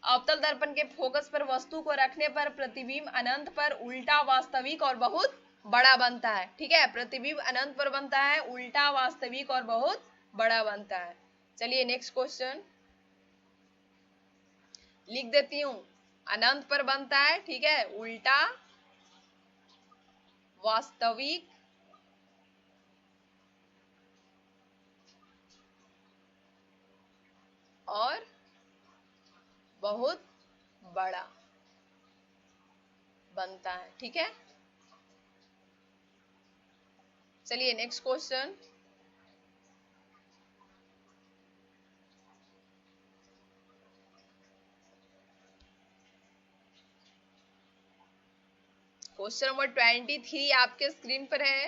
अवतल दर्पण के फोकस पर वस्तु को रखने पर प्रतिबिंब अनंत पर उल्टा, वास्तविक और बहुत बड़ा बनता है, ठीक है। प्रतिबिंब अनंत पर बनता है, उल्टा, वास्तविक और बहुत बड़ा बनता है। चलिए नेक्स्ट क्वेश्चन लिख देती हूं। अनंत पर बनता है, ठीक है, उल्टा, वास्तविक और बहुत बड़ा बनता है, ठीक है। चलिए नेक्स्ट क्वेश्चन। क्वेश्चन नंबर 23 आपके स्क्रीन पर है।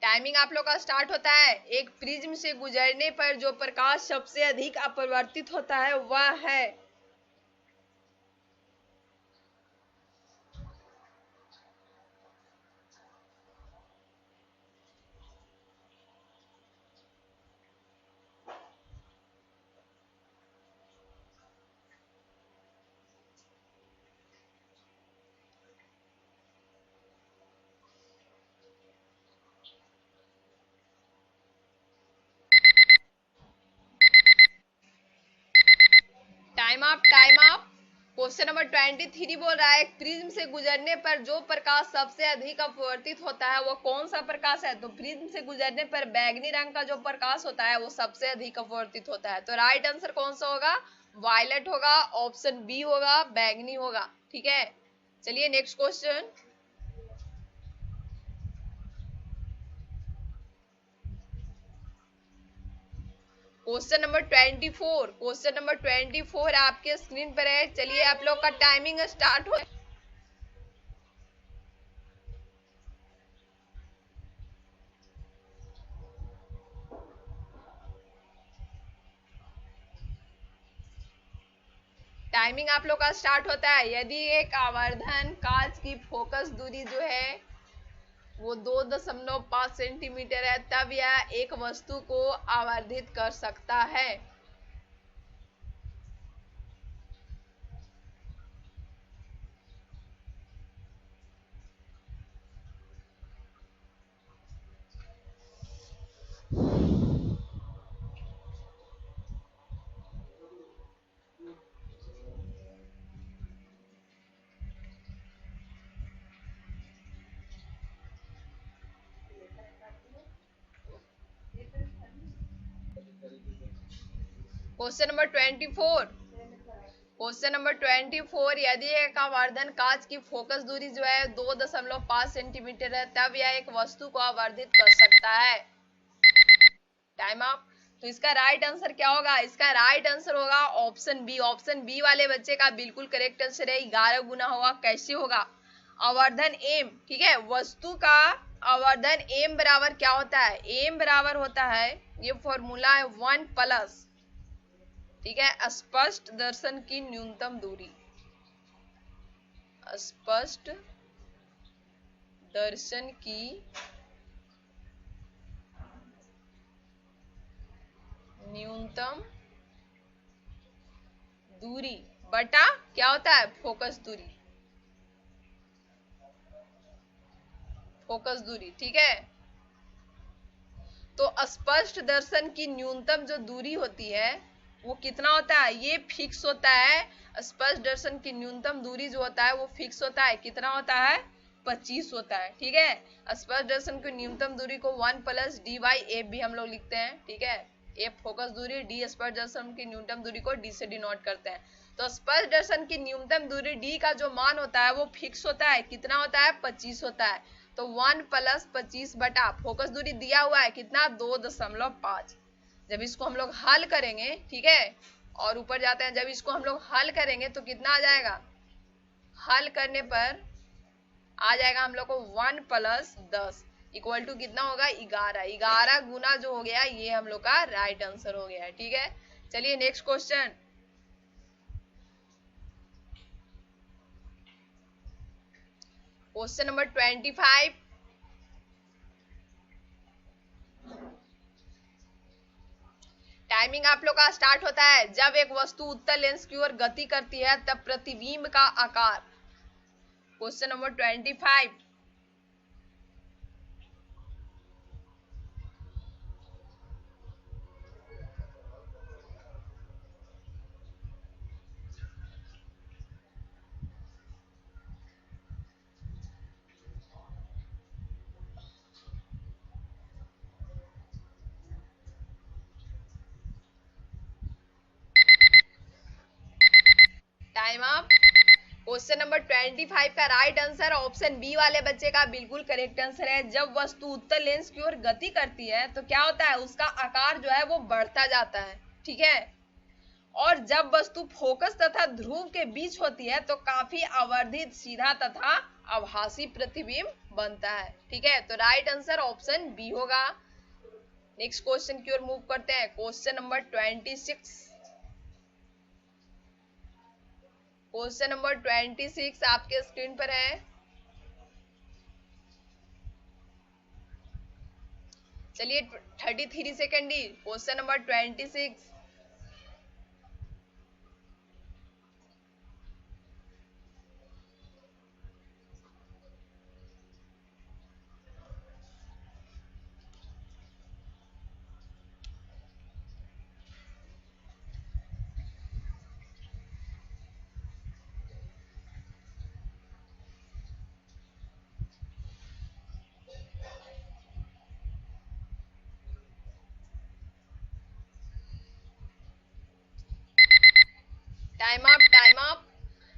टाइमिंग आप लोग का स्टार्ट होता है। एक प्रिज्म से गुजरने पर जो प्रकाश सबसे अधिक अपवर्तित होता है वह है? Time up, time up. Question number 23 बोल रहा है प्रिज्म से गुजरने पर जो प्रकाश सबसे अधिक अपवर्तित होता है वो कौन सा प्रकाश है? तो प्रिज्म से गुजरने पर बैगनी रंग का जो प्रकाश होता है वो सबसे अधिक अपवर्तित होता है। तो राइट आंसर कौन सा होगा? वायलेट होगा, ऑप्शन बी होगा, बैगनी होगा, ठीक है। चलिए नेक्स्ट क्वेश्चन। क्वेश्चन नंबर 24 आपके स्क्रीन पर है। चलिए आप लोग का टाइमिंग स्टार्ट हो। टाइमिंग आप लोग का स्टार्ट होता है। यदि एक आवर्धन कांच की फोकस दूरी जो है वो 2.5 सेंटीमीटर है, तब यह एक वस्तु को आवर्धित कर सकता है। Question number 24। क्वेश्चन नंबर 24, यदि एक आवर्धन कांच की फोकस दूरी जो है 2.5 सेंटीमीटर है, तब यह एक वस्तु को आवर्धित कर सकता है। Time up. तो इसका राइट आंसर क्या होगा? इसका राइट आंसर होगा ऑप्शन बी। ऑप्शन बी वाले बच्चे का बिल्कुल करेक्ट आंसर है, 11 गुना होगा। कैसे होगा? आवर्धन एम, ठीक है, वस्तु का आवर्धन एम बराबर क्या होता है? एम बराबर होता है, ये फॉर्मूला है 1 प्लस, ठीक है, स्पष्ट दर्शन की न्यूनतम दूरी। स्पष्ट दर्शन की न्यूनतम दूरी बटा क्या होता है? फोकस दूरी। फोकस दूरी, ठीक है। तो स्पष्ट दर्शन की न्यूनतम जो दूरी होती है वो कितना होता है? ये फिक्स होता है। स्पष्ट दर्शन की न्यूनतम दूरी जो होता है वो फिक्स होता है। कितना होता है? 25 होता है, ठीक है। स्पष्ट दर्शन की न्यूनतम दूरी को 1 प्लस डी बाई एफ भी हम लोग लिखते हैं, ठीक है। एफ फोकस दूरी, डी स्पष्ट दर्शन की न्यूनतम दूरी को डी से डिनोट करते हैं। तो स्पष्ट दर्शन की न्यूनतम दूरी डी का जो मान होता है वो फिक्स होता है। कितना होता है? 25 होता है। तो 1 प्लस 25 बटा फोकस दूरी दिया हुआ है कितना? 2.5। जब इसको हम लोग हल करेंगे, ठीक है, और ऊपर जाते हैं, जब इसको हम लोग हल करेंगे तो कितना आ जाएगा? हल करने पर आ जाएगा हम लोग को 1 प्लस 10 इक्वल टू कितना होगा? 11। 11 गुना जो हो गया ये हम लोग का राइट आंसर हो गया है, ठीक है। चलिए next question. Question number 25। Timing आप लोग का स्टार्ट होता है जब एक वस्तु उत्तल लेंस की ओर गति करती है तब प्रतिबिंब का आकार। Question number 25। Time up. Question number 25 का राइट आंसर ऑप्शन बी वाले बच्चे का बिल्कुल करेक्ट आंसर है। जब वस्तु उत्तल लेंस की ओर गति करती है तो क्या होता है? उसका आकार जो है वो बढ़ता जाता है, ठीक है। और जब वस्तु फोकस तथा ध्रुव के बीच होती है तो काफी आवर्धित, सीधा तथा आभासी प्रतिबिंब बनता है, ठीक है। तो राइट आंसर ऑप्शन बी होगा। नेक्स्ट क्वेश्चन की ओर मूव करते हैं। Question number 26। क्वेश्चन नंबर 26 आपके स्क्रीन पर है। चलिए 33 second D. Question number 26। Time up, time up.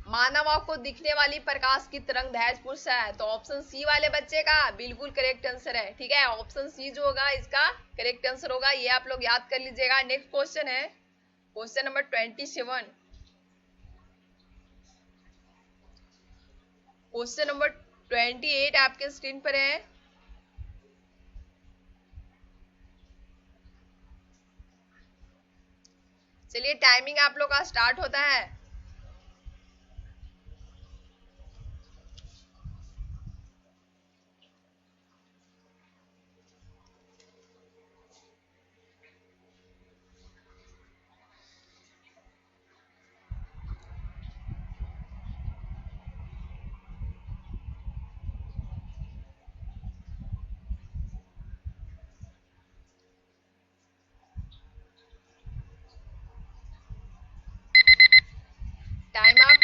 मानव आंख को दिखने वाली प्रकाश की तरंग दैर्ध्य पुरुष है। तो ऑप्शन सी वाले बच्चे का बिल्कुल करेक्ट आंसर है, ठीक है। ऑप्शन सी जो होगा इसका करेक्ट आंसर होगा, ये आप लोग याद कर लीजिएगा। नेक्स्ट क्वेश्चन है क्वेश्चन नंबर 27। क्वेश्चन नंबर 28 आपके स्क्रीन पर है। चलिए टाइमिंग आप लोग का स्टार्ट होता है।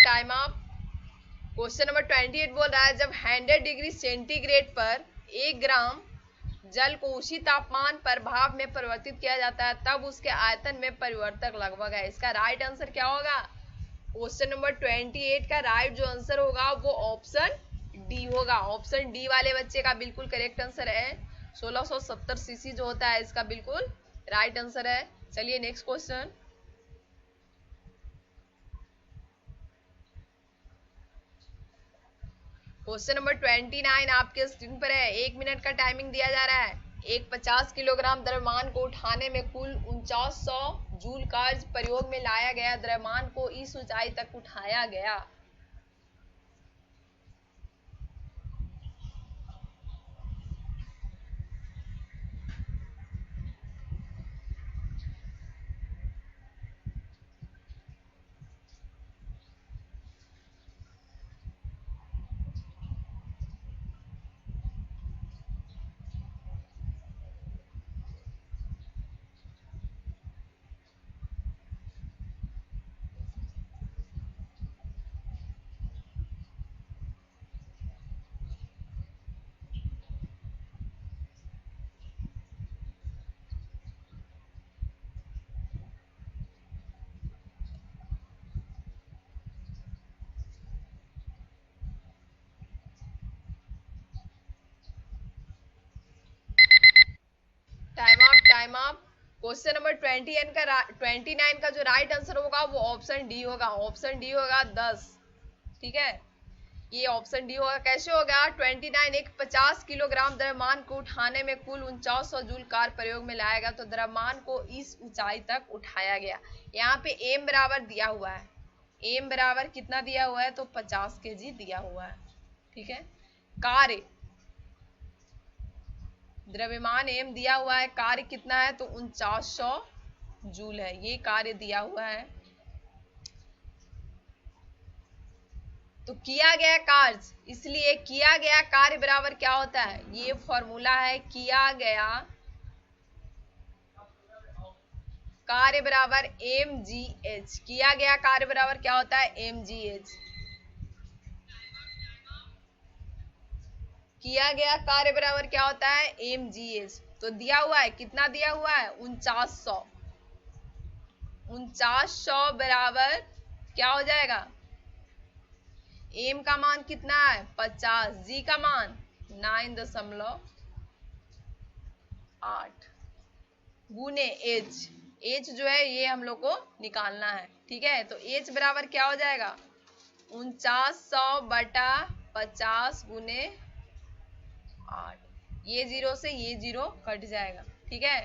Time up. क्वेश्चन नंबर 28 बोल रहा है, जब 100 डिग्री सेंटीग्रेड पर 1 ग्राम जल को उसी तापमान पर भाप में परिवर्तित किया जाता है तब उसके आयतन में परिवर्तन लगभग है। इसका राइट आंसर क्या होगा? क्वेश्चन नंबर 28 का राइट जो आंसर होगा वो ऑप्शन डी होगा। ऑप्शन डी वाले बच्चे का बिल्कुल करेक्ट आंसर है। 1670 सीसी जो होता है इसका बिल्कुल राइट आंसर है। चलिए नेक्स्ट क्वेश्चन। क्वेश्चन नंबर 29 आपके स्क्रीन पर है। 1 मिनट का टाइमिंग दिया जा रहा है। एक 50 किलोग्राम द्रव्यमान को उठाने में कुल 4900 जूल कार्य प्रयोग में लाया गया द्रव्यमान को इस ऊंचाई तक उठाया गया। Time up. क्वेश्चन नंबर 29 का जो राइट आंसर होगा वो ऑप्शन डी होगा। ऑप्शन डी होगा 10। ठीक है, ये ऑप्शन डी होगा। कैसे होगा? 29 एक 50 किलोग्राम द्रव्यमान को उठाने में कुल 4900 जूल कार्य प्रयोग में लाया गया, तो द्रव्यमान को इस ऊंचाई तक उठाया गया। यहाँ पे एम बराबर दिया हुआ है। एम बराबर कितना दिया हुआ है? तो 50 केजी दिया हुआ है। ठीक है, कार्य द्रव्यमान एम दिया हुआ है, कार्य कितना है? तो 4900 जूल है, ये कार्य दिया हुआ है। तो किया गया कार्य, इसलिए किया गया कार्य बराबर क्या होता है? ये फॉर्मूला है, किया गया कार्य बराबर mgh। किया गया कार्य बराबर क्या होता है? mgh। किया गया कार्य बराबर क्या होता है? mgh। तो दिया हुआ है, कितना दिया हुआ है? 4900। 4900 बराबर क्या हो जाएगा? एम का मान कितना है? 50। जी का मान 9.8 गुने एच। एच जो है ये हम लोग को निकालना है। ठीक है, तो एच बराबर क्या हो जाएगा? 4900 बटा 50 गुने 8। ये जीरो से ये जीरो कट जाएगा। ठीक है,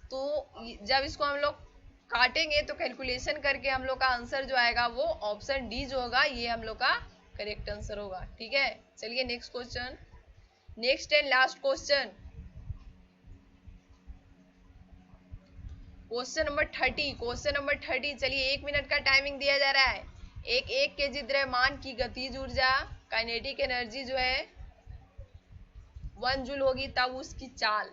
तो जब इसको हम लोग काटेंगे तो कैलकुलेशन करके हम लोग का आंसर जो आएगा वो ऑप्शन डी जो होगा ये हम लोग का करेक्ट आंसर होगा। ठीक है, चलिए next question. Next and last question, question number 30। Question number 30, चलिए 1 मिनट का टाइमिंग दिया जा रहा है। एक केजी द्रव्यमान की गतिज ऊर्जा काइनेटिक एनर्जी जो है 1 जूल होगी, तब उसकी चाल।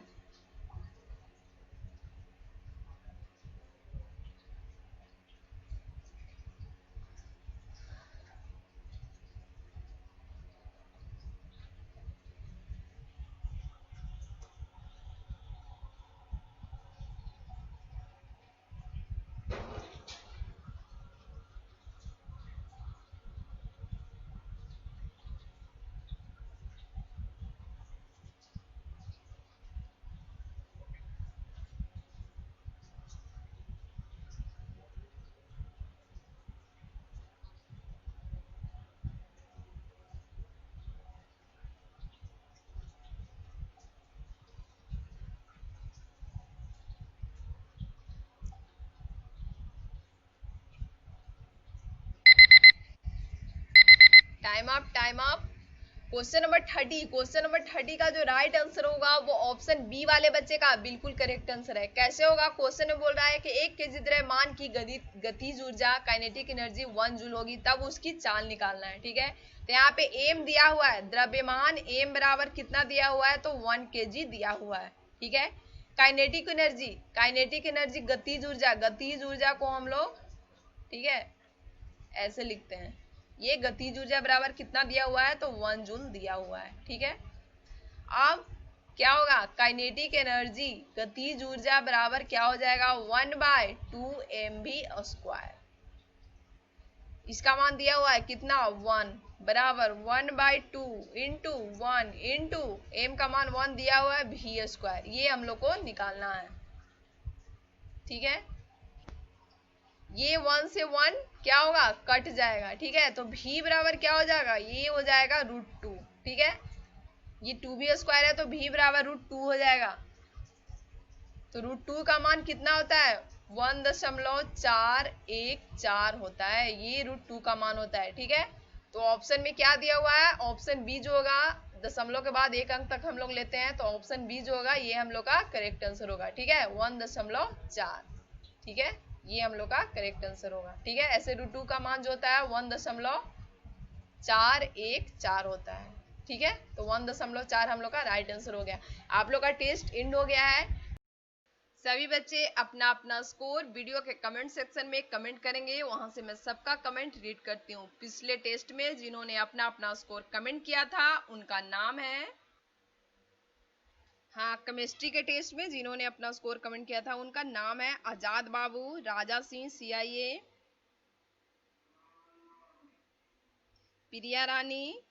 Time up, time up. Question number 30, question number 30 का जो राइट आंसर होगा वो ऑप्शन बी वाले बच्चे का बिल्कुल करेक्ट आंसर है। कैसे होगा? क्वेश्चन में बोल रहा है कि 1 केजी द्रव्यमान की गतिज ऊर्जा काइनेटिक एनर्जी 1 जूल होगी, तब उसकी चाल निकालना है। ठीक है, तो यहाँ पे एम दिया हुआ है, द्रव्यमान एम बराबर कितना दिया हुआ है? तो 1 केजी दिया हुआ है। ठीक है, काइनेटिक एनर्जी गतिज ऊर्जा को हम लोग, ठीक है, ऐसे लिखते हैं। ये गतिज ऊर्जा बराबर कितना दिया हुआ है, तो 1 जूल दिया हुआ है। ठीक है, अब क्या होगा, काइनेटिक एनर्जी गतिज ऊर्जा बराबर क्या हो जाएगा, 1/2 mv²। इसका मान दिया हुआ है कितना, 1 बराबर 1/2 इंटू 1 इंटू एम का मान 1 दिया हुआ है v²। ये हम लोग को निकालना है। ठीक है, ये 1 से 1 क्या होगा, कट जाएगा। ठीक है, तो v बराबर क्या हो जाएगा, ये हो जाएगा √2। ठीक है, ये 2v² है तो v बराबर √2 हो जाएगा। तो √2 का मान कितना होता है, 1.414 होता है। ये √2 का मान होता है। ठीक है, तो ऑप्शन में क्या दिया हुआ है, ऑप्शन बी जो होगा, दशमलव के बाद एक अंक तक हम लोग लेते हैं, तो ऑप्शन बी जो होगा ये हम लोग का करेक्ट आंसर होगा। ठीक है, 1.4। ठीक है, ये हम लोग का करेक्ट आंसर होगा। ठीक है, ऐसे √2 का मान जो होता है 1.414 होता है। ठीक है, तो 1.4 हम लोग का राइट आंसर हो गया। आप लोग का टेस्ट एंड हो गया है। सभी बच्चे अपना अपना स्कोर वीडियो के कमेंट सेक्शन में कमेंट करेंगे, वहां से मैं सबका कमेंट रीड करती हूँ। पिछले टेस्ट में जिन्होंने अपना अपना स्कोर कमेंट किया था उनका नाम है, हाँ, केमिस्ट्री के टेस्ट में जिन्होंने अपना स्कोर कमेंट किया था उनका नाम है आजाद बाबू, राजा सिंह CIA, प्रिया रानी,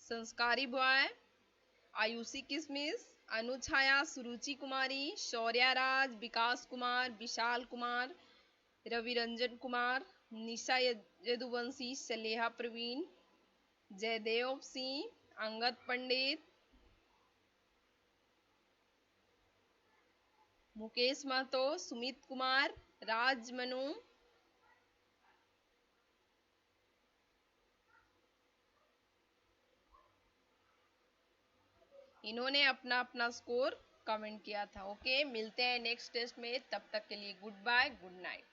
संस्कारी बॉय, आयुषी किसमिस, अनुछाया, सुरुचि कुमारी, शौर्या राज, विकास कुमार, विशाल कुमार, रवि रंजन कुमार, निशा यदुवंशी, सलेहा प्रवीण, जयदेव सिंह, अंगद पंडित, मुकेश महतो, सुमित कुमार, राज मनु, इन्होंने अपना अपना स्कोर कमेंट किया था। ओके, मिलते हैं नेक्स्ट टेस्ट में, तब तक के लिए गुड बाय, गुड नाइट।